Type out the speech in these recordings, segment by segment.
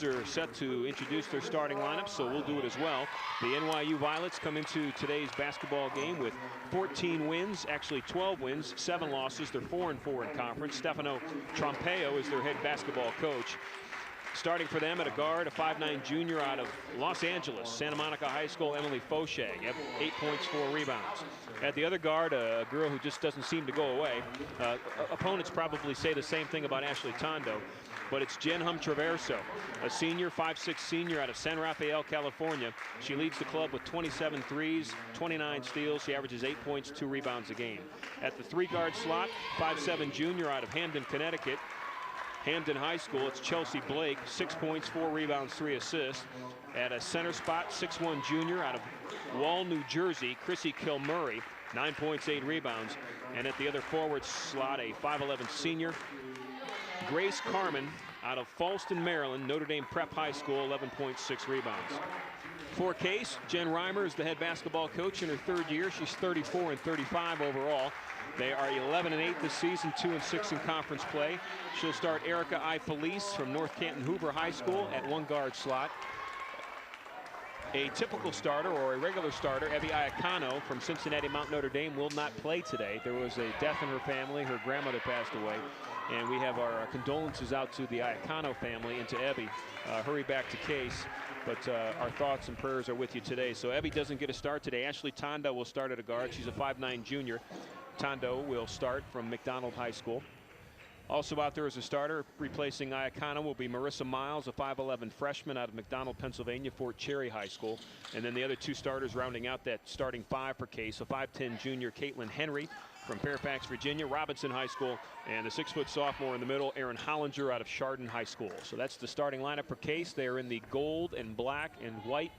Are set to introduce their starting lineup, so we'll do it as well. The NYU Violets come into today's basketball game with 14 wins, actually 12 wins, 7 losses. They're 4-4 in conference. Stefano Trompeo is their head basketball coach. Starting for them at a guard, a 5'9" junior out of Los Angeles, Santa Monica High School, Emily Fauché, 8 points, 4 rebounds. At the other guard, a girl who just doesn't seem to go away. Opponents probably say the same thing about Ashley Tondo, but it's Jen Traverso, a senior, 5'6" senior out of San Rafael, California. She leads the club with 27 threes, 29 steals. She averages 8 points, 2 rebounds a game. At the 3-guard slot, 5'7" junior out of Hamden, Connecticut, Hamden High School, it's Chelsea Blake, 6 points, 4 rebounds, 3 assists. At a center spot, 6'1" junior out of Wall, New Jersey, Chrissy Kilmurray, 9 points, 8 rebounds. And at the other forward slot, a 5'11" senior, Grace Carmen out of Falston, Maryland, Notre Dame Prep High School, 11.6 rebounds. For Case, Jen Reimer is the head basketball coach in her 3rd year. She's 34-35 overall. They are 11-8 this season, 2-6 in conference play. She'll start Erica I. Felice from North Canton Hoover High School at 1-guard slot. A typical starter or a regular starter, Evie Iacano from Cincinnati Mount Notre Dame, will not play today. There was a death in her family. Her grandmother passed away. And we have our condolences out to the Iacano family and to Evie. Hurry back to Case. But our thoughts and prayers are with you today. So Evie doesn't get a start today. Ashley Tondo will start at a guard. She's a 5'9" junior. Tondo will start from McDonald High School. Also out there as a starter, replacing Iacano, will be Marissa Miles, a 5'11" freshman out of McDonald, Pennsylvania, Fort Cherry High School. And then the other 2 starters rounding out that starting 5 for Case, a 5'10" junior, Caitlin Henry from Fairfax, Virginia, Robinson High School, and the 6-foot sophomore in the middle, Erin Hollinger out of Chardon High School. So that's the starting lineup for Case. They are in the gold and black and white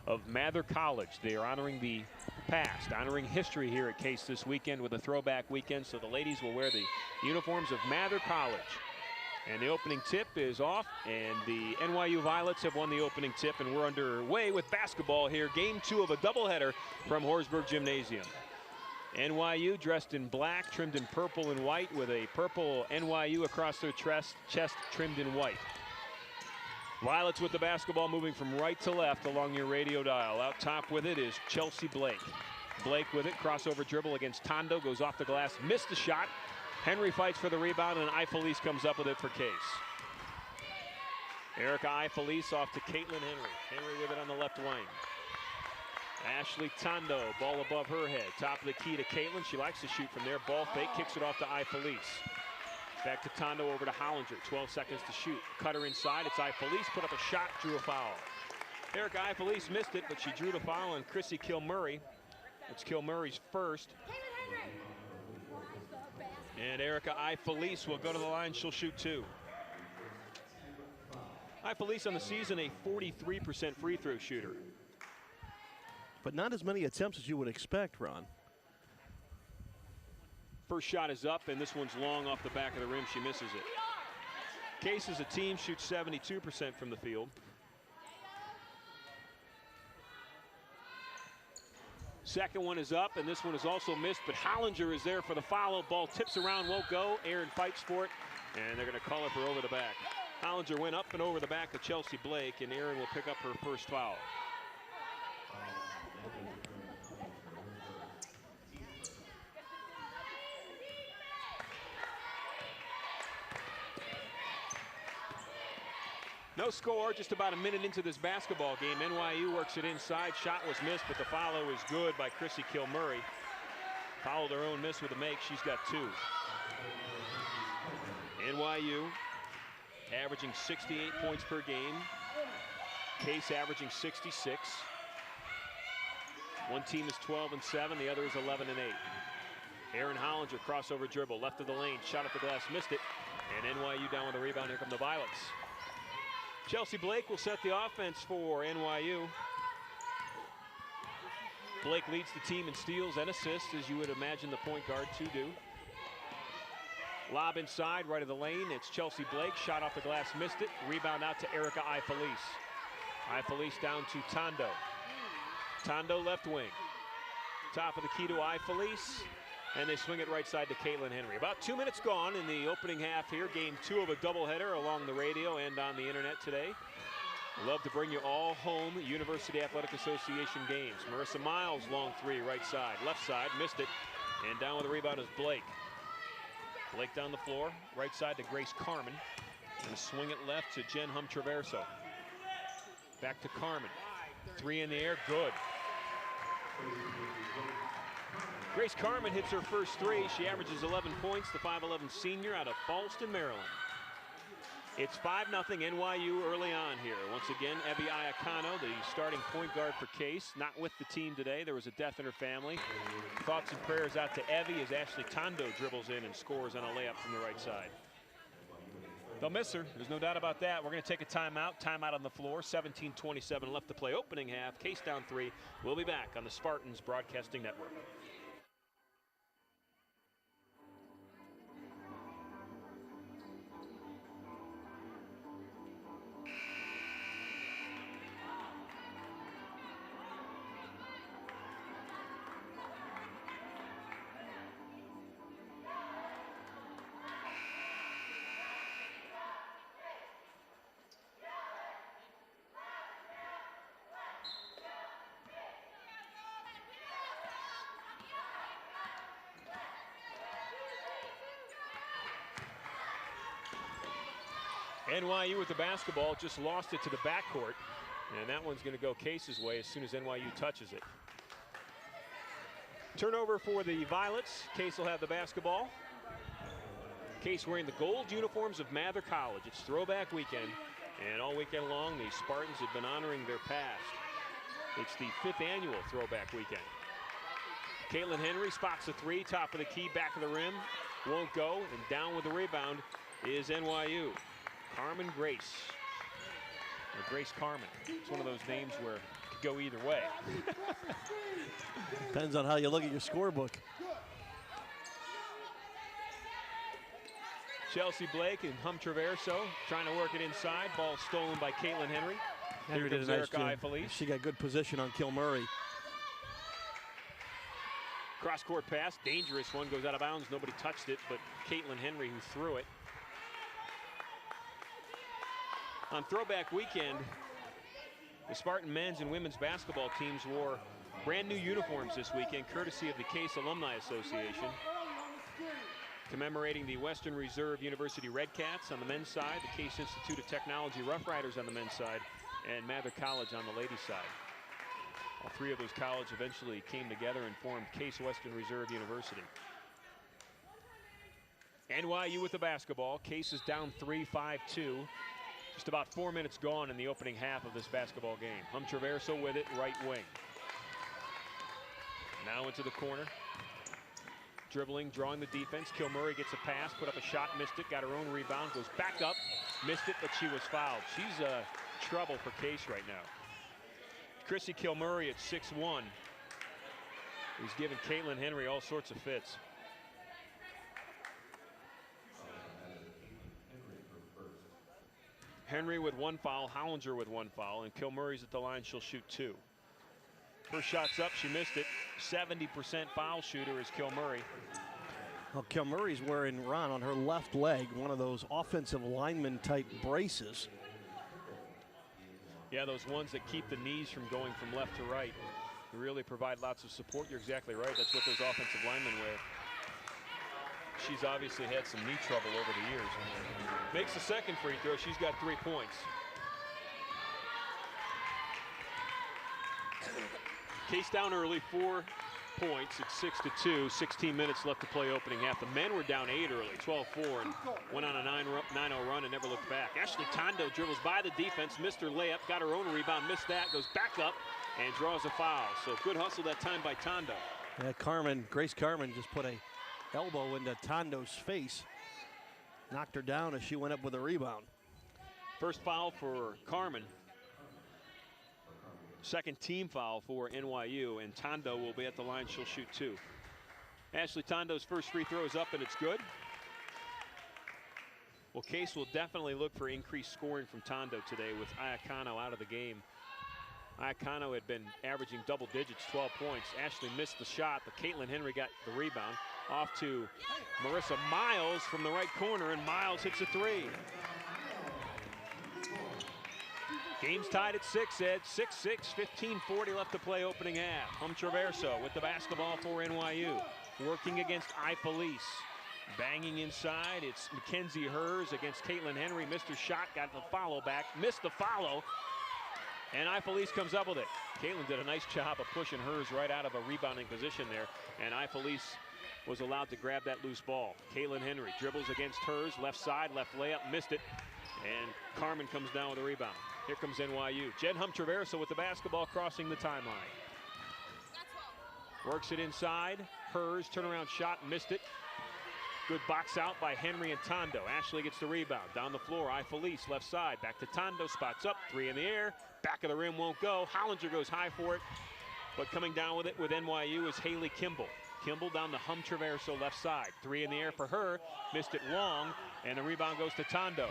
of Mather College. They are honoring the past, honoring history here at Case this weekend with a throwback weekend. So the ladies will wear the uniforms of Mather College. And the opening tip is off, and the NYU Violets have won the opening tip, and we're underway with basketball here. Game 2 of a doubleheader from Horsburgh Gymnasium. NYU dressed in black, trimmed in purple and white, with a purple NYU across their chest trimmed in white. Violets with the basketball, moving from right to left along your radio dial. Out top with it is Chelsea Blake. Blake with it, crossover dribble against Tondo, goes off the glass, missed the shot. Henry fights for the rebound, and Ifelice comes up with it for Case. Erica Ifelice off to Caitlin Henry. Henry with it on the left wing. Ashley Tondo, ball above her head. Top of the key to Caitlin. She likes to shoot from there. Ball fake, kicks it off to Ifelice. Back to Tondo, over to Hollinger. 12 seconds to shoot. Cutter inside. It's Ifelice. Put up a shot, drew a foul. Erica Ifelice missed it, but she drew the foul on Chrissy Kilmurray. It's Kilmurray's first. And Erica Ifelice will go to the line. She'll shoot 2. Ifelice on the season, a 43% free throw shooter. But not as many attempts as you would expect, Ron. First shot is up, and this one's long off the back of the rim. She misses it. Case as a team shoots 72% from the field. Second one is up, and this one is also missed, but Hollinger is there for the follow. Ball tips around, won't go. Aaron fights for it, and they're going to call it for over the back. Hollinger went up and over the back of Chelsea Blake, and Aaron will pick up her first foul. No score, just about a minute into this basketball game. NYU works it inside. Shot was missed, but the follow is good by Chrissy Kilmurray. Fouled her own miss with a make. She's got 2. NYU averaging 68 points per game. Case averaging 66. One team is 12-7, the other is 11-8. Aaron Hollinger, crossover dribble, left of the lane, shot at the glass, missed it. And NYU down with the rebound. Here come the Violets. Chelsea Blake will set the offense for NYU. Blake leads the team in steals and assists, as you would imagine the point guard to do. Lob inside, right of the lane. It's Chelsea Blake. Shot off the glass, missed it. Rebound out to Erica Ifelice. Ifelice down to Tondo. Tondo left wing. Top of the key to Ifelice. And they swing it right side to Caitlin Henry. About 2 minutes gone in the opening half here. Game 2 of a doubleheader along the radio and on the internet today. Love to bring you all home University Athletic Association games. Marissa Miles, long three, right side. Left side, missed it. And down with the rebound is Blake. Blake down the floor, right side to Grace Carmen. And swing it left to Jen Hum-Traverso. Back to Carmen. Three in the air, good. Grace Carmen hits her first three. She averages 11 points, the 5'11 senior out of Fallston, Maryland. It's 5-0 NYU early on here. Once again, Evie Iacano, the starting point guard for Case, not with the team today. There was a death in her family. Thoughts and prayers out to Evie as Ashley Tondo dribbles in and scores on a layup from the right side. They'll miss her. There's no doubt about that. We're going to take a timeout. Timeout on the floor. 17:27 left to play. Opening half. Case down 3. We'll be back on the Spartans Broadcasting Network. NYU with the basketball, just lost it to the backcourt, and that one's going to go Case's way as soon as NYU touches it. Turnover for the Violets. Case will have the basketball. Case wearing the gold uniforms of Mather College. It's throwback weekend, and all weekend long the Spartans have been honoring their past. It's the 5th annual throwback weekend. Caitlin Henry spots the three, top of the key, back of the rim, won't go, and down with the rebound is NYU. Carmen Grace, or Grace Carmen. It's one of those names where it could go either way. Depends on how you look at your scorebook. Chelsea Blake and Hum-Traverso trying to work it inside. Ball stolen by Caitlin Henry. Henry did a nice job. She got good position on Kilmurray. Cross-court pass, dangerous one, goes out of bounds. Nobody touched it, but Caitlin Henry who threw it. On throwback weekend, the Spartan men's and women's basketball teams wore brand new uniforms this weekend, courtesy of the Case Alumni Association, commemorating the Western Reserve University Redcats on the men's side, the Case Institute of Technology Rough Riders on the men's side, and Mather College on the ladies' side. All three of those colleges eventually came together and formed Case Western Reserve University. NYU with the basketball. Case is down 3, 5-2. Just about 4 minutes gone in the opening half of this basketball game. Hum-Traverso with it, right wing. Now into the corner. Dribbling, drawing the defense. Kilmurray gets a pass, put up a shot, missed it, got her own rebound, goes back up, missed it, but she was fouled. She's trouble for Case right now. Chrissy Kilmurray at 6'1". He's giving Caitlin Henry all sorts of fits. Henry with 1 foul, Hollinger with 1 foul, and Kilmurray's at the line. She'll shoot 2. First shot's up, she missed it. 70% foul shooter is Kilmurray. Well, Kilmurray's wearing, Ron, on her left leg, one of those offensive lineman type braces. Yeah, those ones that keep the knees from going from left to right. They really provide lots of support. You're exactly right. That's what those offensive linemen wear. She's obviously had some knee trouble over the years. Makes the second free throw. She's got 3 points. Case down early, 4 points. It's 6-2. 16 minutes left to play opening half. The men were down 8 early, 12-4, and went on a 9-0 run and never looked back. Ashley Tondo dribbles by the defense, missed her layup, got her own rebound, missed that, goes back up, and draws a foul. So good hustle that time by Tondo. Yeah, Grace Carmen just put a elbow into Tondo's face. Knocked her down as she went up with a rebound. First foul for Carmen. Second team foul for NYU, and Tondo will be at the line. She'll shoot 2. Ashley Tondo's first free throw is up, and it's good. Well, Case will definitely look for increased scoring from Tondo today with Iacano out of the game. Iacano had been averaging double digits, 12 points. Ashley missed the shot, but Caitlin Henry got the rebound. Off to Marissa Miles from the right corner, and Miles hits a three. Game's tied at 6, Ed. 6-6, 15:40 left to play opening half. Traverso with the basketball for NYU. Working against Ifelice. Banging inside, it's Mackenzie Hers against Caitlin Henry. Missed her shot, got the follow back, missed the follow, and Ifelice comes up with it. Caitlin did a nice job of pushing Hers right out of a rebounding position there, and Ifelice was allowed to grab that loose ball. Caitlin Henry dribbles against Hers, left side, left layup, missed it, and Carmen comes down with a rebound. Here comes NYU. Jen Traverso with the basketball crossing the timeline. Works it inside, Hers, turnaround shot, missed it. Good box out by Henry and Tondo. Ashley gets the rebound. Down the floor, Ifelice, left side. Back to Tondo, spots up, three in the air. Back of the rim won't go. Hollinger goes high for it. But coming down with it with NYU is Haley Kimball. Kimball down to Traverso, left side. Three in the air for her. Missed it long, and the rebound goes to Tondo.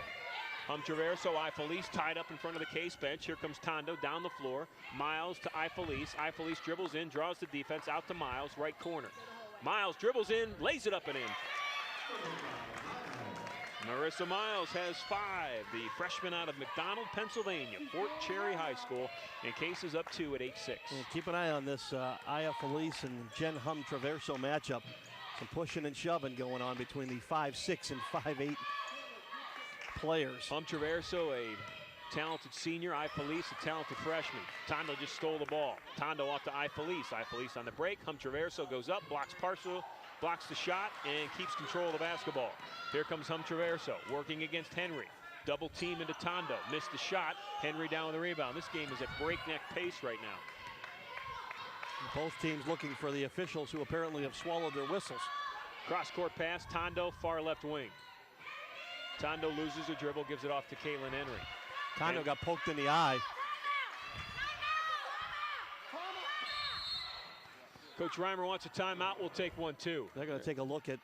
Traverso, Ifelice tied up in front of the Case bench. Here comes Tondo down the floor. Miles to Ifelice. Ifelice dribbles in, draws the defense out to Miles, right corner. Miles dribbles in, lays it up and in. Marissa Miles has 5. The freshman out of McDonald, Pennsylvania, Fort Cherry High School, and Case is up 2 at 8-6. Keep an eye on this Ifelice and Jen Traverso matchup. Some pushing and shoving going on between the 5'6" and 5'8" players. Traverso, a talented senior. Ifelice, a talented freshman. Tondo just stole the ball. Tondo off to Ifelice. Ifelice on the break. Traverso goes up, blocks partial. Blocks the shot and keeps control of the basketball. Here comes Traverso working against Henry. Double team into Tondo. Missed the shot. Henry down with the rebound. This game is at breakneck pace right now. Both teams looking for the officials who apparently have swallowed their whistles. Cross-court pass. Tondo, far left wing. Tondo loses a dribble, gives it off to Caitlin Henry. Tondo got poked in the eye. Coach Reimer wants a timeout. We'll take one, too. They're going to take a look at.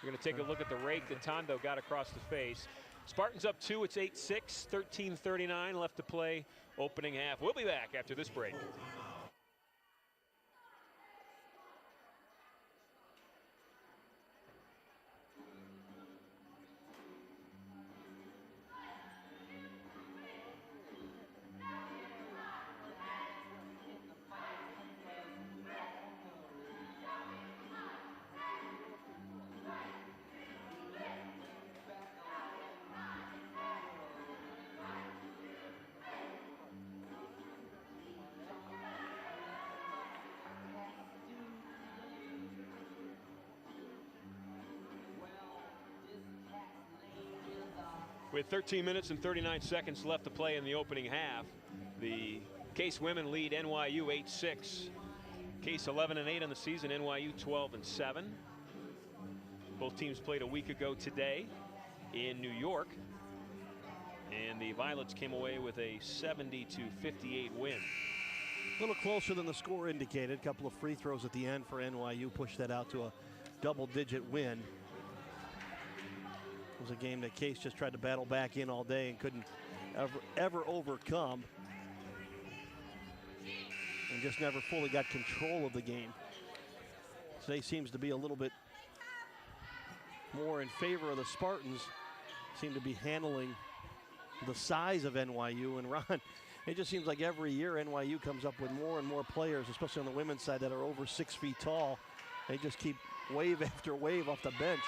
We're going to take a look at the rake that Tondo got across the face. Spartans up 2. It's 8-6, 13:39 left to play opening half. We'll be back after this break. With 13 minutes and 39 seconds left to play in the opening half, the Case women lead NYU 8-6. Case 11-8 on the season, NYU 12-7. Both teams played a week ago today in New York, and the Violets came away with a 70-58 win. A little closer than the score indicated. A couple of free throws at the end for NYU pushed that out to a double-digit win. It was a game that Case just tried to battle back in all day and couldn't ever overcome, and just never fully got control of the game. Today seems to be a little bit more in favor of the Spartans. Seem to be handling the size of NYU. And Ron, it just seems like every year NYU comes up with more and more players, especially on the women's side, that are over 6 feet tall. They just keep wave after wave off the bench.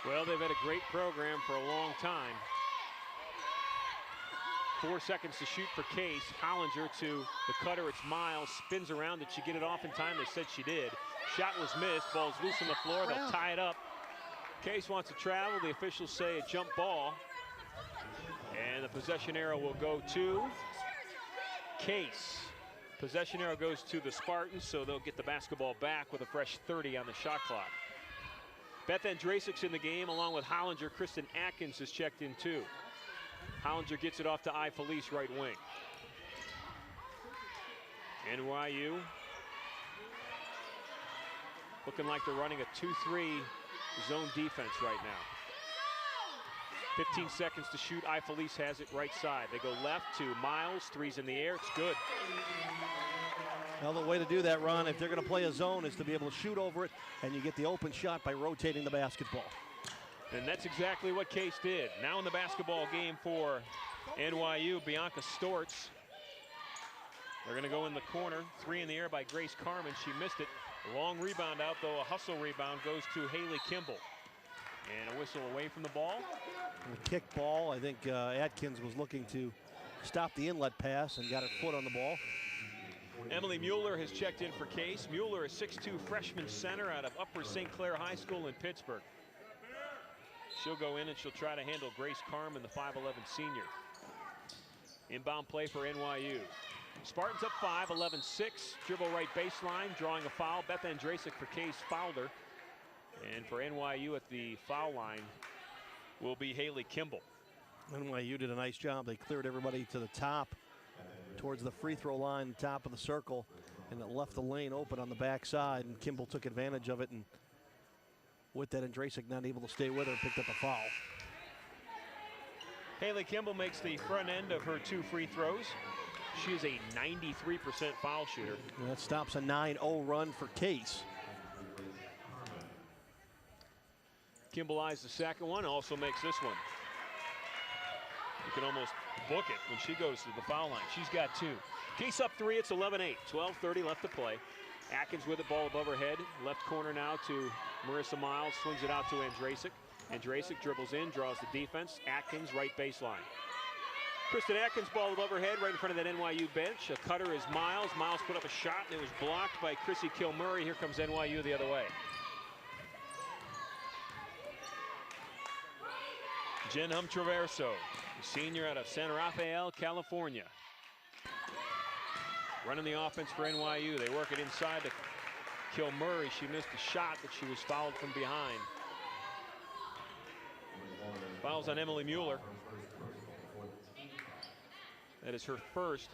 Well, they've had a great program for a long time. 4 seconds to shoot for Case. Hollinger to the cutter. It's Miles. Spins around. Did she get it off in time? They said she did. Shot was missed. Ball's loose on the floor. They'll tie it up. Case wants to travel. The officials say a jump ball. And the possession arrow will go to Case. Possession arrow goes to the Spartans, so they'll get the basketball back with a fresh 30 on the shot clock. Beth Andrasik's in the game along with Hollinger. Kristen Atkins is checked in too. Hollinger gets it off to Ifelice, right wing. NYU looking like they're running a 2-3 zone defense right now. 15 seconds to shoot. Ifelice has it right side. They go left to Miles. Three's in the air. It's good. Well, the way to do that, Ron, if they're going to play a zone, is to be able to shoot over it, and you get the open shot by rotating the basketball. And that's exactly what Case did. Now in the basketball game for NYU, Bianca Stortz. They're going to go in the corner. Three in the air by Grace Carmen. She missed it. Long rebound out, though. A hustle rebound goes to Haley Kimball. And a whistle away from the ball. A kick ball. I think Atkins was looking to stop the inlet pass and got her foot on the ball. Emily Mueller has checked in for Case. Mueller, a 6'2" freshman center out of Upper St. Clair High School in Pittsburgh. She'll go in and she'll try to handle Grace Carmen, the 5'11" senior. Inbound play for NYU. Spartans up 5, 11-6. Dribble right baseline, drawing a foul. Beth Andrasic for Case fouled her. And for NYU at the foul line will be Haley Kimball. NYU did a nice job. They cleared everybody to the top, towards the free throw line, top of the circle, and it left the lane open on the backside, and Kimball took advantage of it, and with that, Andrasic not able to stay with her, picked up a foul. Haley Kimball makes the front end of her 2 free throws. She is a 93% foul shooter. And that stops a 9-0 run for Case. Kimball eyes the second one, also makes this one. You can almost book it when she goes to the foul line. She's got 2. Case up 3, it's 11-8, 12:30 left to play. Atkins with it, ball above her head. Left corner now to Marissa Miles, swings it out to Andrasic. Andrasic dribbles in, draws the defense. Atkins, right baseline. Kristen Atkins, ball above her head, right in front of that NYU bench. A cutter is Miles. Miles put up a shot, and it was blocked by Chrissy Kilmurray. Here comes NYU the other way. Jen Traverso, senior out of San Rafael, California. Running the offense for NYU. They work it inside to Kilmurray. She missed a shot, but she was fouled from behind. Fouls on Emily Mueller. That is her first.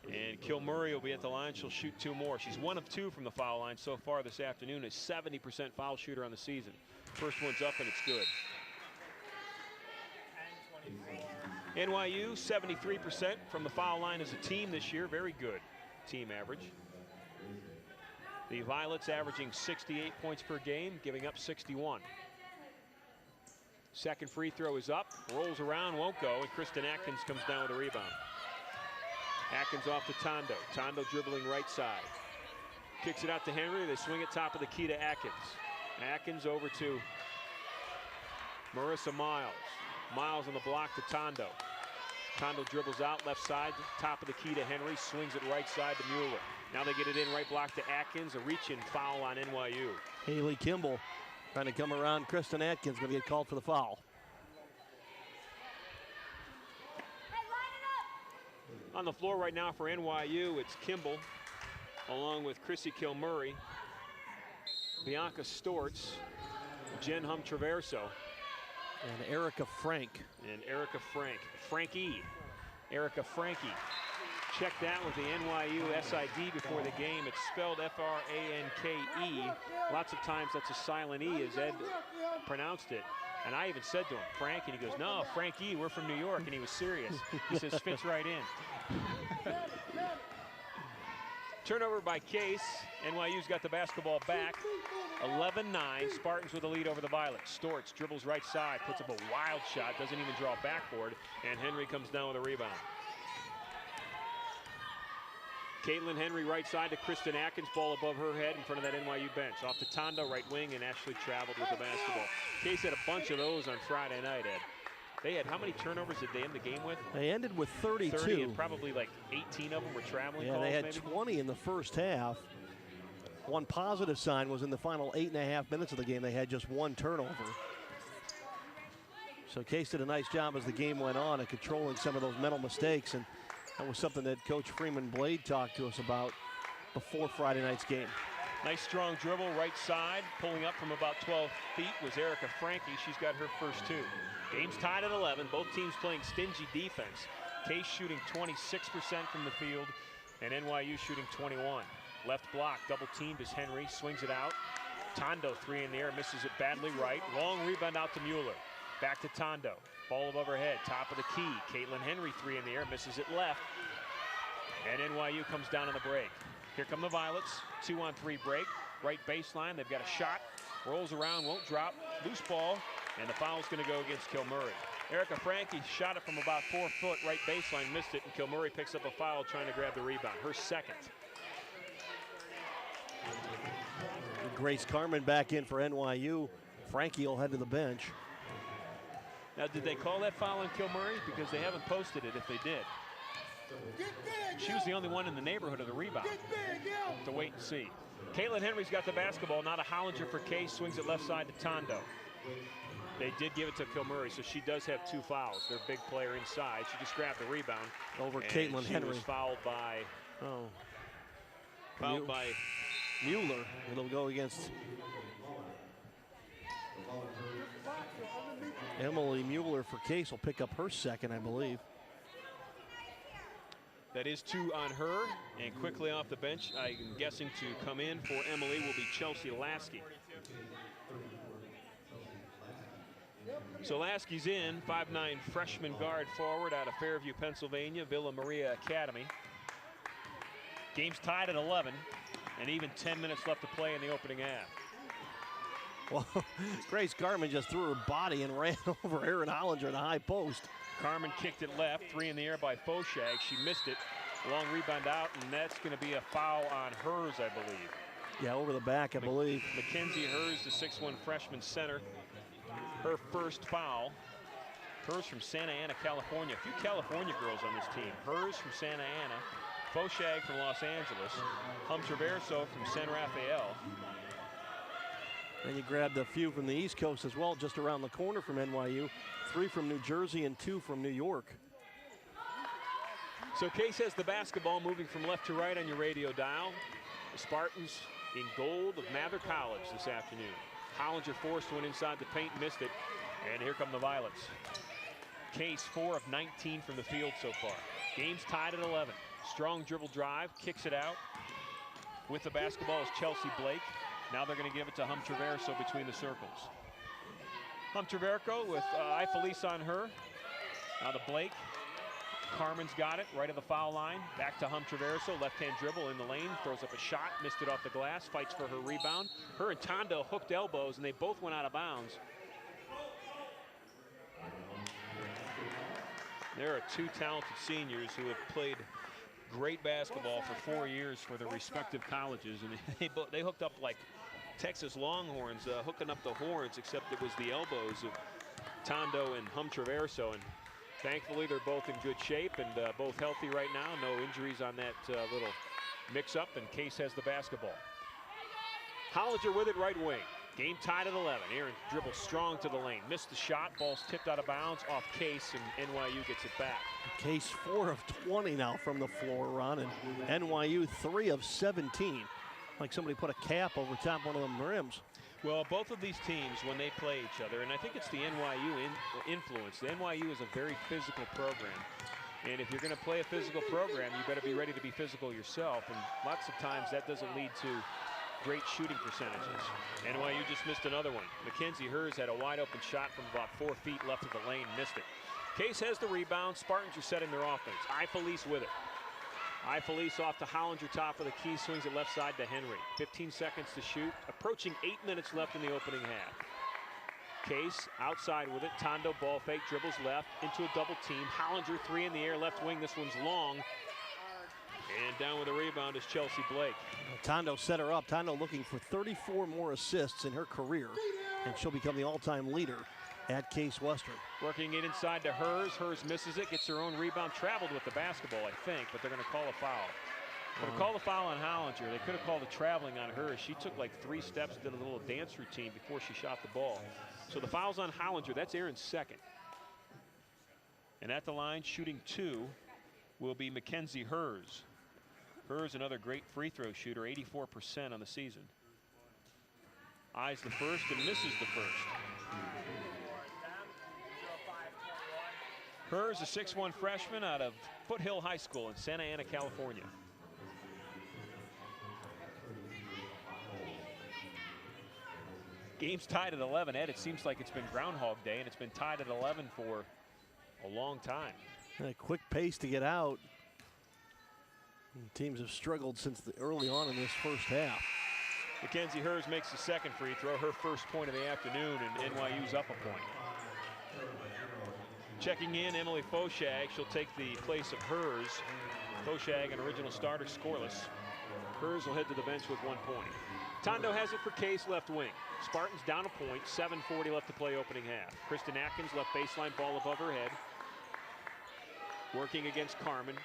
And Kilmurray will be at the line. She'll shoot 2 more. She's 1 of 2 from the foul line so far this afternoon. A 70% foul shooter on the season. First one's up and it's good. NYU 73% from the foul line as a team this year. Very good team average. The Violets averaging 68 points per game, giving up 61. Second free throw is up, rolls around, won't go, and Kristen Atkins comes down with a rebound. Atkins off to Tondo. Tondo dribbling right side. Kicks it out to Henry. They swing it top of the key to Atkins. Atkins over to Marissa Miles. Miles on the block to Tondo. Tondo dribbles out left side, top of the key to Henry, swings it right side to Mueller. Now they get it in right block to Atkins. A reach-in foul on NYU. Haley Kimball trying to come around Kristen Atkins, going to get called for the foul. On the floor right now for NYU, it's Kimball, along with Chrissy Kilmurray, Bianca Stortz, Jen Traverso. And Erica Frank. Erica Frankie. Check that with the NYU SID before the game. It's spelled F-R-A-N-K-E. Lots of times that's a silent E as Ed pronounced it. And I even said to him, Frank, and he goes, no, Frankie, we're from New York. And he was serious. He says, fits right in. Turnover by Case. NYU's got the basketball back. 11-9. Spartans with a lead over the Violets. Stortz dribbles right side, puts up a wild shot, doesn't even draw a backboard, and Henry comes down with a rebound. Caitlin Henry right side to Kristen Atkins, ball above her head in front of that NYU bench. Off to Tondo, right wing, and Ashley traveled with the basketball. Case had a bunch of those on Friday night, Ed. They had, how many turnovers did they end the game with? They ended with 32. 30, and probably like 18 of them were traveling calls, they had maybe? 20 in the first half. One positive sign was in the final 8.5 minutes of the game, they had just 1 turnover. So Case did a nice job as the game went on at controlling some of those mental mistakes, and that was something that Coach Freeman Blade talked to us about before Friday night's game. Nice strong dribble right side, pulling up from about 12 feet was Erica Frankie. She's got her first 2. Game's tied at 11. Both teams playing stingy defense. Case shooting 26% from the field, and NYU shooting 21. Left block, double teamed as Henry swings it out. Tondo, 3 in the air, misses it badly right. Long rebound out to Mueller. Back to Tondo. Ball above her head, top of the key. Caitlin Henry, 3 in the air, misses it left. And NYU comes down on the break. Here come the Violets. 2-on-3 break. Right baseline. They've got a shot. Rolls around, won't drop. Loose ball. And the foul's going to go against Kilmurray. Erica Franke shot it from about 4 foot. Right baseline, missed it. And Kilmurray picks up a foul trying to grab the rebound. Her second. Grace Carmen back in for NYU. Franke will head to the bench. Now, did they call that foul on Kilmurray? Because they haven't posted it if they did. She was the only one in the neighborhood of the rebound. To wait and see. Caitlin Henry's got the basketball. Now to Hollinger for Case. Swings it left side to Tondo. They did give it to Kilmurray, so she does have 2 fouls. Their big player inside. She just grabbed the rebound. Over Caitlin Henry. She was fouled by... Oh. Fouled by... Mueller. It'll go against... Emily Mueller for Case will pick up her second, I believe. That is 2 on her, and quickly off the bench, I'm guessing to come in for Emily will be Chelsea Lasky. So Lasky's in, 5'9" freshman guard forward out of Fairview, Pennsylvania, Villa Maria Academy. Game's tied at 11, and even 10 minutes left to play in the opening half. Well, Grace Carmen just threw her body and ran over Erin Hollinger in the high post. Carmen kicked it left, 3 in the air by Foshag. She missed it. Long rebound out, and that's going to be a foul on Hers, I believe. Yeah, over the back, I believe. Mackenzie Hers, the 6'1" freshman center. Her first foul. Hers from Santa Ana, California. A few California girls on this team. Hers from Santa Ana. Foshag from Los Angeles. Traverso from San Rafael. And you grabbed a few from the East Coast as well, just around the corner from NYU. 3 from New Jersey and 2 from New York. So Case has the basketball, moving from left to right on your radio dial. The Spartans in gold of Mather College this afternoon. Hollinger forced one inside the paint, missed it. And here come the Violets. Case 4 of 19 from the field so far. Game's tied at 11. Strong dribble drive, kicks it out. With the basketball is Chelsea Blake. Now they're going to give it to Traverso between the circles. Traverso with Ifelice on her. Now to Blake. Carmen's got it right of the foul line. Back to Traverso, left-hand dribble in the lane. Throws up a shot, missed it off the glass. Fights for her rebound. Her and Tondo hooked elbows, and they both went out of bounds. There are 2 talented seniors who have played great basketball for 4 years for their respective colleges, and they hooked up like Texas Longhorns, hooking up the horns, except it was the elbows of Tondo and Traverso, and thankfully they're both in good shape and both healthy right now. No injuries on that little mix-up, and Case has the basketball. Hollinger with it, right wing. Game tied at 11. Aaron dribbles strong to the lane. Missed the shot. Ball's tipped out of bounds off Case, and NYU gets it back. Case 4 of 20 now from the floor, Ron, and NYU 3 of 17. Like somebody put a cap over top one of them rims. Well, both of these teams, when they play each other, and I think it's the NYU influence. The NYU is a very physical program. And if you're going to play a physical program, you better be ready to be physical yourself. And lots of times that doesn't lead to great shooting percentages. NYU just missed another one. Mackenzie Hers had a wide open shot from about 4 feet left of the lane, missed it. Case has the rebound. Spartans are setting their offense. Ifelice with it. Ifelice off to Hollinger, top of the key, swings it left side to Henry. 15 seconds to shoot. Approaching 8 minutes left in the opening half. Case outside with it. Tondo ball fake, dribbles left into a double team. Hollinger 3 in the air, left wing. This one's long. And down with the rebound is Chelsea Blake. Tondo set her up. Tondo looking for 34 more assists in her career, and she'll become the all-time leader at Case Western. Working it inside to Hers. Hers misses it, gets her own rebound. Traveled with the basketball, I think, but they're going to call a foul. Going to call a foul on Hollinger. They could have called a traveling on her. She took like 3 steps, did a little dance routine before she shot the ball. So the foul's on Hollinger. That's Aaron's second. And at the line, shooting 2, will be Mackenzie Hers. Hers, another great free throw shooter, 84% on the season. Eyes the first and misses the first. Hers, a 6'1" freshman out of Foothill High School in Santa Ana, California. Game's tied at 11. Ed, it seems like it's been Groundhog Day, and it's been tied at 11 for a long time. And a quick pace to get out. And teams have struggled since early on in this first half. Mackenzie Hers makes the second free throw, her first point of the afternoon, and NYU's up a point. Checking in, Emily Foshag. She'll take the place of Hers. Foshag, an original starter, scoreless. Hers will head to the bench with 1 point. Tondo has it for Case, left wing. Spartans down a point, 7:40 left to play opening half. Kristen Atkins, left baseline, ball above her head. Working against Carmen.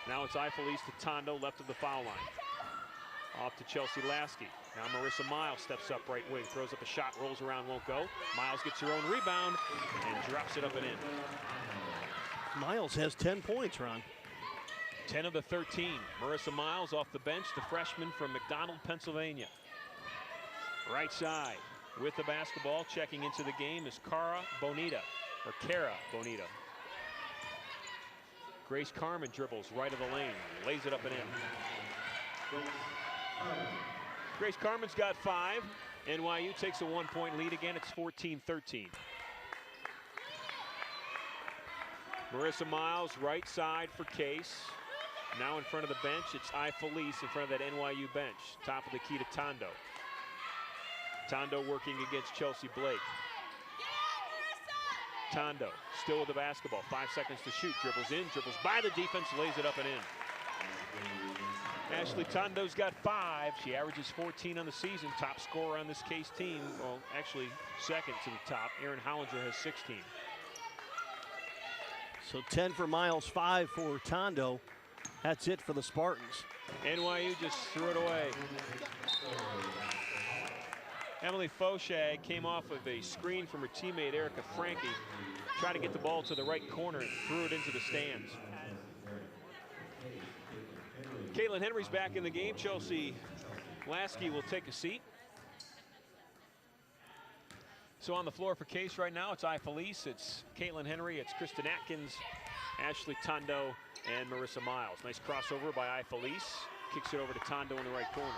Now it's Ifelice to Tondo, left of the foul line. Off to Chelsea Lasky. Now Marissa Miles steps up right wing, throws up a shot, rolls around, won't go. Miles gets her own rebound and drops it up and in. Miles has 10 points, Ron. 10 of the 13. Marissa Miles off the bench, the freshman from McDonald, Pennsylvania. Right side with the basketball, checking into the game is Cara Bonita. Grace Carmen dribbles right of the lane, lays it up and in. Grace Carmen's got 5. NYU takes a 1-point lead again. It's 14-13. Marissa Miles, right side for Case. Now in front of the bench, it's Ifelice in front of that NYU bench. Top of the key to Tondo. Tondo working against Chelsea Blake. Tondo still with the basketball. 5 seconds to shoot. Dribbles in, dribbles by the defense, lays it up and in. Ashley Tondo's got 5. She averages 14 on the season. Top scorer on this Case team. Well, actually second to the top. Erin Hollinger has 16. So 10 for Miles, 5 for Tondo. That's it for the Spartans. NYU just threw it away. Emily Foshag came off of a screen from her teammate Erica Frankie. Tried to get the ball to the right corner and threw it into the stands. Caitlin Henry's back in the game. Chelsea Lasky will take a seat. So on the floor for Case right now, it's Ifelice, it's Caitlin Henry, it's Kristen Atkins, Ashley Tondo, and Marissa Miles. Nice crossover by Ifelice. Kicks it over to Tondo in the right corner.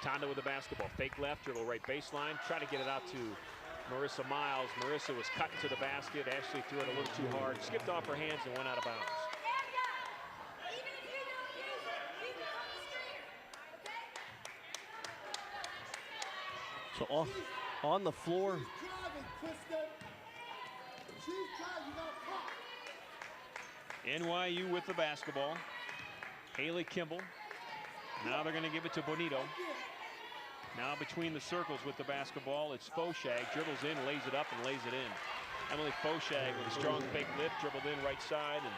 Tondo with the basketball. Fake left, dribble right baseline. Try to get it out to Marissa Miles. Marissa was cut into the basket. Ashley threw it a little too hard. Skipped off her hands and went out of bounds. So off on the floor. NYU with the basketball. Haley Kimball. Now they're going to give it to Bonito. Now between the circles with the basketball, it's Foshag. Dribbles in, lays it up, and lays it in. Emily Foshag with a strong fake lift, dribbled in right side, and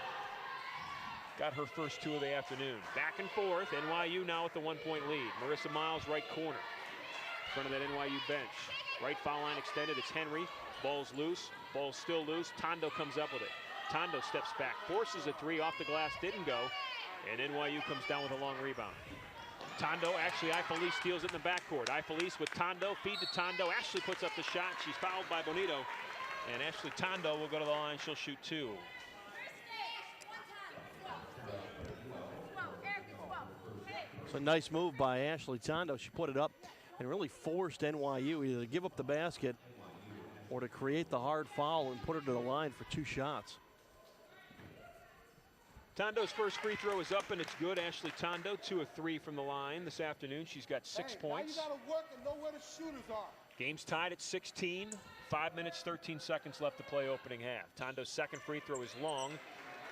got her first 2 of the afternoon. Back and forth, NYU now with the 1-point lead. Marissa Miles, right corner. In front of that NYU bench. Right foul line extended, it's Henry. Ball's loose, ball's still loose. Tondo comes up with it. Tondo steps back, forces a 3 off the glass, didn't go. And NYU comes down with a long rebound. Tondo, actually, Ifelice steals it in the backcourt. Ifelice with Tondo, feed to Tondo. Ashley puts up the shot. She's fouled by Bonito. And Ashley Tondo will go to the line. She'll shoot 2. It's a nice move by Ashley Tondo. She put it up and really forced NYU either to give up the basket or to create the hard foul and put her to the line for 2 shots. Tondo's first free throw is up and it's good. Ashley Tondo, 2 of 3 from the line this afternoon. She's got 6 points. Now you gotta work and know where the shooters are. Game's tied at 16. 5 minutes, 13 seconds left to play opening half. Tondo's second free throw is long.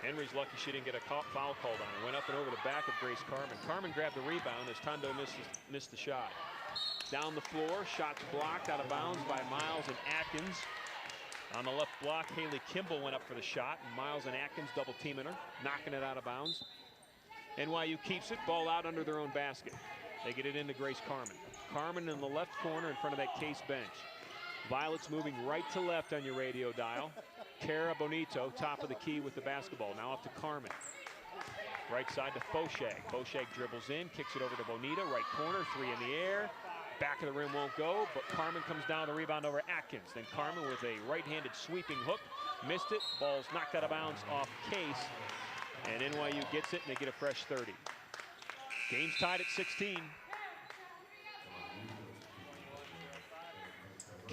Henry's lucky she didn't get a foul called on her. Went up and over the back of Grace Carmen. Carmen grabbed the rebound as Tondo missed the shot. Down the floor, shots blocked out of bounds by Miles and Atkins. On the left block, Haley Kimball went up for the shot, and Miles and Atkins double teaming her, knocking it out of bounds. NYU keeps it, ball out under their own basket. They get it into Grace Carmen. Carmen in the left corner in front of that Case bench. Violet's moving right to left on your radio dial. Cara Bonito, top of the key with the basketball. Now up to Carmen. Right side to Foshag. Foshag dribbles in, kicks it over to Bonito, right corner, 3 in the air. Back of the rim won't go, but Carmen comes down the rebound over Atkins. Then Carmen with a right-handed sweeping hook. Missed it. Ball's knocked out of bounds off Case. And NYU gets it, and they get a fresh 30. Game's tied at 16.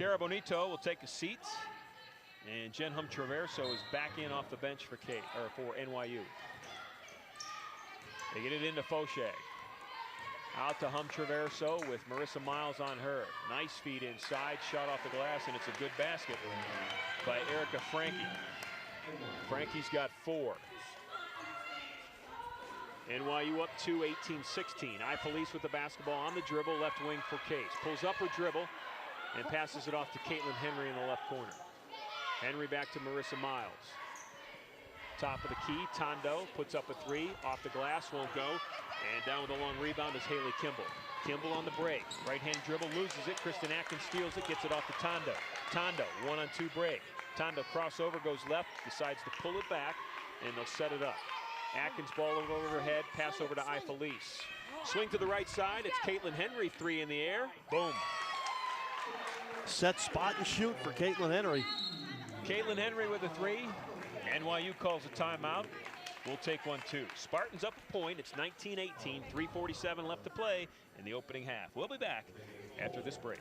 Cara Bonito will take a seat, and Jen Hum-Traverso is back in off the bench for NYU. They get it into Fauché. Out to Hum-Traverso with Marissa Miles on her. Nice feed inside, shot off the glass, and it's a good basket by Erica Franke. Frankie's got 4. NYU up 2, 18-16. Ifelis with the basketball on the dribble, left wing for Case. Pulls up her dribble and passes it off to Caitlin Henry in the left corner. Henry back to Marissa Miles. Top of the key, Tondo puts up a 3, off the glass, won't go. And down with a long rebound is Haley Kimball. Kimball on the break. Right-hand dribble, loses it. Kristen Atkins steals it, gets it off to Tondo. Tondo, 1-on-2 break. Tondo crossover, goes left, decides to pull it back, and they'll set it up. Atkins ball over her head, pass over to Ifelis. Swing to the right side, it's Caitlin Henry, 3 in the air. Boom. Set, spot, and shoot for Caitlin Henry. Caitlin Henry with a 3. NYU calls a timeout. We'll take 1, too. Spartans up a point. It's 19-18, 3:47 left to play in the opening half. We'll be back after this break.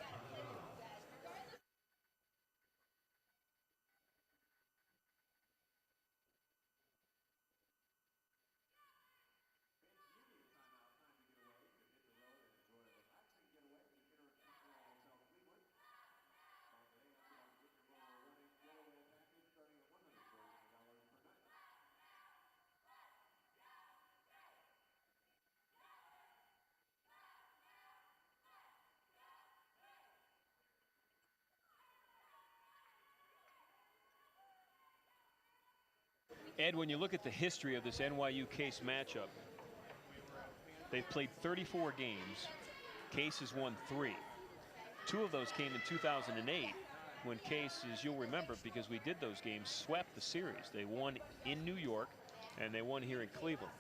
Ed, when you look at the history of this NYU Case matchup, they've played 34 games. Case has won 3. 2 of those came in 2008 when Case, as you'll remember, because we did those games, swept the series. They won in New York and they won here in Cleveland.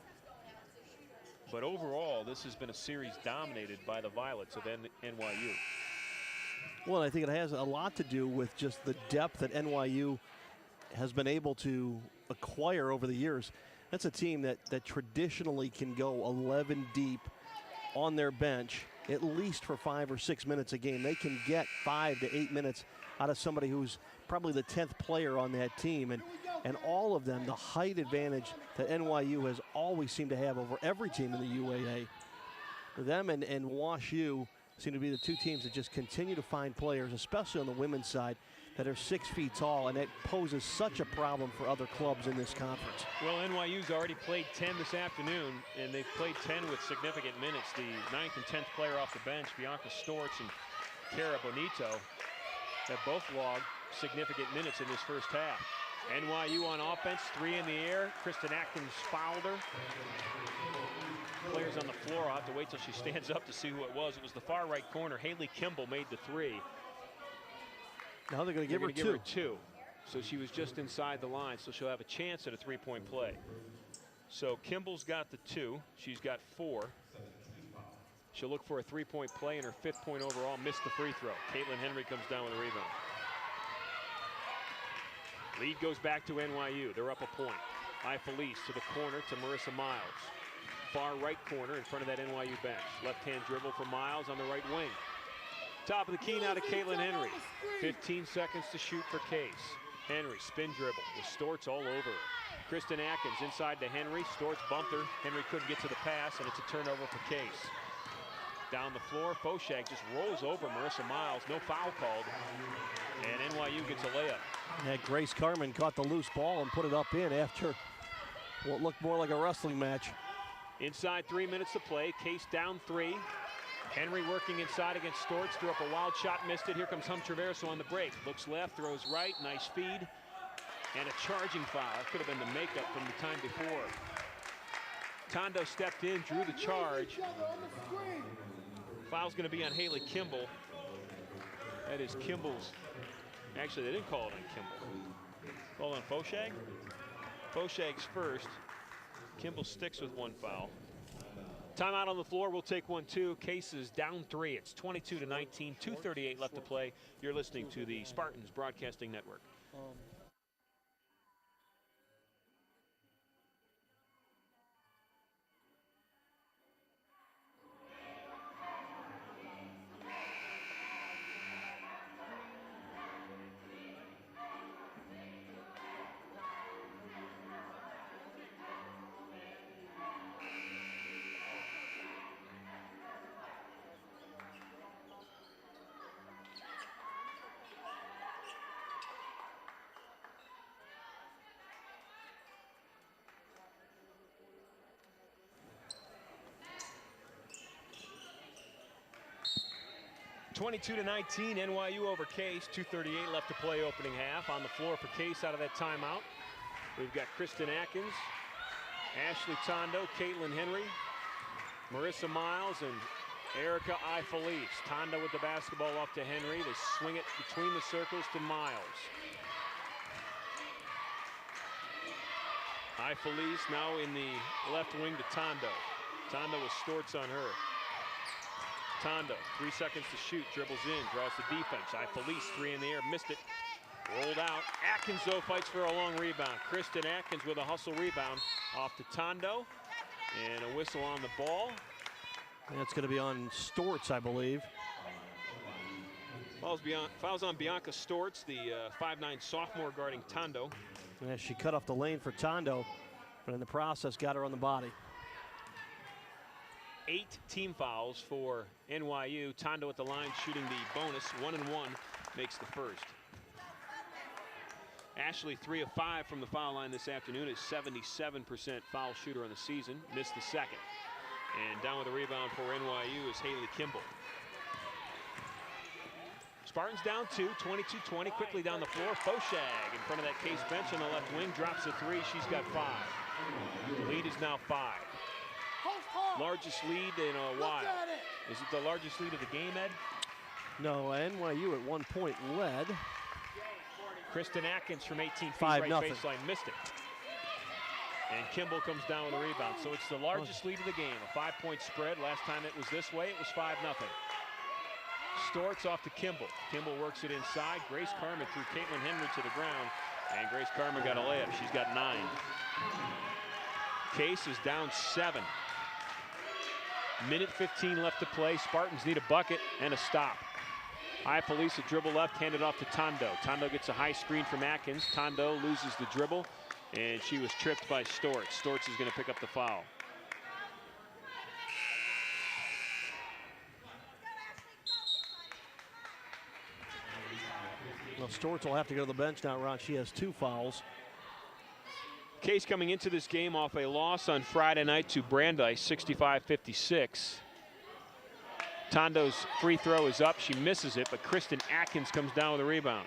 But overall, this has been a series dominated by the Violets of NYU. Well, I think it has a lot to do with just the depth that NYU has been able to acquire over the years. That's a team that traditionally can go 11 deep on their bench, at least for 5 or 6 minutes a game. They can get 5 to 8 minutes out of somebody who's probably the 10th player on that team. And all of them, the height advantage that NYU has always seemed to have over every team in the UAA. Them and Wash U seem to be the 2 teams that just continue to find players, especially on the women's side, that are 6 feet tall, and that poses such a problem for other clubs in this conference. Well, NYU's already played 10 this afternoon, and they've played 10 with significant minutes. The 9th and 10th player off the bench, Bianca Stortz and Cara Bonito, have both logged significant minutes in this first half. NYU on offense, 3 in the air. Kristen Atkins fouled her. Players on the floor, I'll have to wait till she stands up to see who it was. It was the far right corner. Haley Kimball made the 3. Now they're going to give her 2. So she was just inside the line, so she'll have a chance at a 3-point play. So Kimball's got the 2. She's got 4. She'll look for a 3-point play, and her 5th point overall, missed the free throw. Caitlin Henry comes down with a rebound. Lead goes back to NYU. They're up a point. Ifelis to the corner to Marissa Miles. Far right corner in front of that NYU bench. Left-hand dribble for Miles on the right wing. Top of the key now to Caitlin Henry. 15 seconds to shoot for Case. Henry, spin dribble with Stortz all over her. Kristen Atkins inside to Henry. Stortz bumped her. Henry couldn't get to the pass, and it's a turnover for Case. Down the floor, Fauché just rolls over Marissa Miles. No foul called, and NYU gets a layup. Yeah, Grace Carmen caught the loose ball and put it up in after what looked more like a wrestling match. Inside 3 minutes to play. Case down 3. Henry working inside against Stortz, threw up a wild shot, missed it. Here comes Hum-Traverso on the break. Looks left, throws right, nice feed. And a charging foul. That could have been the makeup from the time before. Tondo stepped in, drew the charge. Foul's going to be on Haley Kimball. That is Kimball's. Actually, they didn't call it on Kimball. Called on Fauché. Fauché's first. Kimball sticks with 1 foul. Timeout on the floor. We'll take 1, 2. Case is down 3. It's 22-19. 2:38 left to play. You're listening to the Spartans Broadcasting Network. 22-19, NYU over Case. 2:38 left to play opening half. On the floor for Case out of that timeout, we've got Kristen Atkins, Ashley Tondo, Caitlin Henry, Marissa Miles, and Erica Ifelice. Tondo with the basketball off to Henry. They swing it between the circles to Miles. Ifelice now in the left wing to Tondo. Tondo with Storts on her. Tondo, 3 seconds to shoot, dribbles in, draws the defense. Ifelice, 3 in the air, missed it. Rolled out. Atkins, though, fights for a long rebound. Kristen Atkins with a hustle rebound off to Tondo. And a whistle on the ball. That's going to be on Storts, I believe. Fouls on Bianca Storts, the 5'9" sophomore guarding Tondo. Yeah, she cut off the lane for Tondo, but in the process got her on the body. 8 team fouls for NYU. Tondo at the line shooting the bonus. 1 and 1 makes the first. Ashley 3 of 5 from the foul line this afternoon, is 77% foul shooter on the season. Missed the second. And down with a rebound for NYU is Haley Kimball. Spartans down 2, 22-20, quickly down the floor. Foshag in front of that Case bench on the left wing, drops a 3. She's got 5. The lead is now 5. Largest lead in a while. Is it the largest lead of the game, Ed? No, NYU at one point led. Kristen Atkins from 18 feet 5-0. right baseline missed it. And Kimball comes down with a rebound. So it's the largest lead of the game. A 5-point spread. Last time it was this way, it was 5-0. Storts off to Kimball. Kimball works it inside. Grace Carmen threw Caitlin Henry to the ground. And Grace Carmen got a layup. She's got 9. Case is down 7. Minute 15 left to play. Spartans need a bucket and a stop. Ifelice a dribble left, handed off to Tondo. Tondo gets a high screen from Atkins. Tondo loses the dribble, and she was tripped by Storts. Storts is going to pick up the foul. Well, Storts will have to go to the bench now, Ron. She has 2 fouls. Case coming into this game off a loss on Friday night to Brandeis, 65-56. Tondo's free throw is up. She misses it, but Kristen Atkins comes down with a rebound.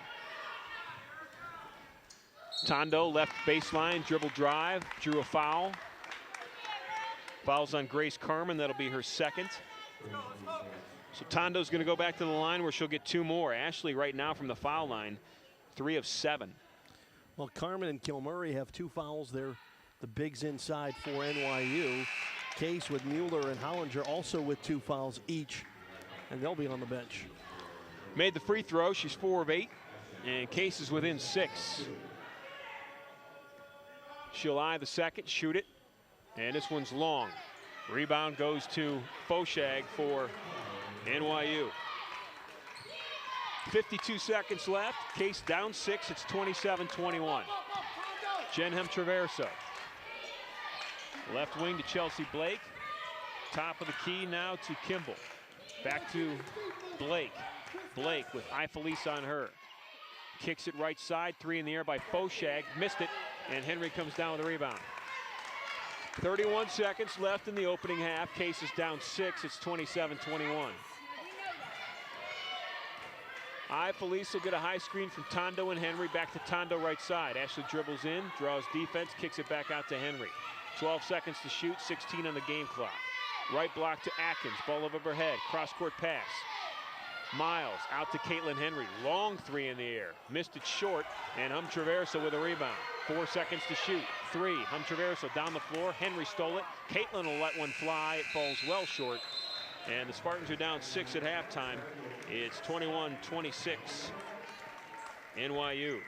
Tondo left baseline, dribble drive, drew a foul. Fouls on Grace Carmen. That'll be her second. So Tondo's going to go back to the line where she'll get 2 more. Ashley right now from the foul line, 3 of 7. Well, Carmen and Kilmurray have 2 fouls. They're the bigs inside for NYU. Case with Mueller and Hollinger also with 2 fouls each, and they'll be on the bench. Made the free throw. She's 4 of 8, and Case is within 6. She'll eye the second, shoot it, and this one's long. Rebound goes to Foshag for NYU. 52 seconds left. Case down 6. It's 27-21. Jenhem Traverso. Left wing to Chelsea Blake. Top of the key now to Kimball. Back to Blake. Blake with Ifelice on her. Kicks it right side. 3 in the air by Foshag. Missed it. And Henry comes down with a rebound. 31 seconds left in the opening half. Case is down 6. It's 27-21. Ifelice will get a high screen from Tondo and Henry. Back to Tondo right side. Ashley dribbles in, draws defense, kicks it back out to Henry. 12 seconds to shoot, 16 on the game clock. Right block to Atkins, ball over her head, cross-court pass. Miles out to Caitlin Henry, long 3 in the air. Missed it short, and Traverso with a rebound. 4 seconds to shoot, 3. Traverso down the floor, Henry stole it. Caitlin will let one fly, it falls well short. And the Spartans are down 6 at halftime. It's 21-26, NYU.